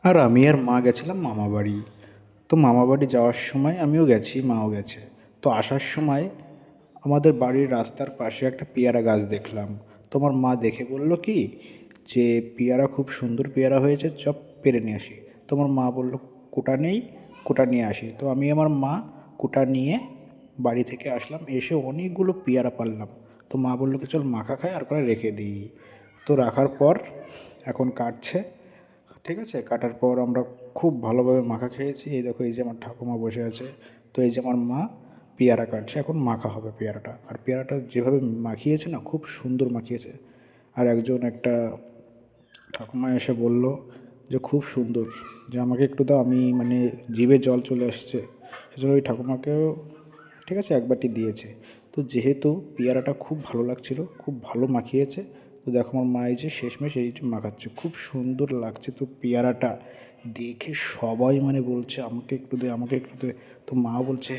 আর আমি আর মা গেছিলাম মামা বাড়ি। তো মামা বাড়ি যাওয়ার সময় আমিও গেছি, মাও গেছে। তো আসার সময় আমাদের বাড়ির রাস্তার পাশে একটা পেয়ারা গাছ দেখলাম। তোমার মা দেখে বলল কি যে পেয়ারা খুব সুন্দর পেয়ারা হয়েছে, চপ পেড়ে নিয়ে আসি। তোমার মা বলল কোটা নেই, কোটা নিয়ে আসি। তো আমি আমার মা কোটা নিয়ে বাড়ি থেকে আসলাম, এসে অনেকগুলো পেয়ারা পারলাম। তো মা বললো কি চল মাখা খাই আর করে রেখে দিই। তো রাখার পর এখন কাটছে, ঠিক আছে। কাটার পর আমরা খুব ভালোভাবে মাখা খেয়েছি। এই দেখো এই যে আমার ঠাকুমা বসে আছে। তো এই যে আমার মা পেয়ারা কাটছে, এখন মাখা হবে পেয়ারাটা। আর পেয়ারাটা যেভাবে মাখিয়েছে না, খুব সুন্দর মাখিয়েছে। আর একটা ঠাকুমা এসে বলল যে খুব সুন্দর, যে আমাকে একটু দাও, আমি মানে জিভে জল চলে আসছে। সেজন্য ওই ঠাকুমাকেও, ঠিক আছে, এক বাটি দিয়েছে। তো যেহেতু পেয়ারাটা খুব ভালো লাগছিল, খুব ভালো মাখিয়েছে, তো দেখো আমার মা এই যে শেষমেশ এইটা মাখাচ্ছে, খুব সুন্দর লাগছে। তো পেয়ারাটা দেখে সবাই মানে বলছে আমাকে একটু দে, আমাকে একটু দে। তো মা বলছে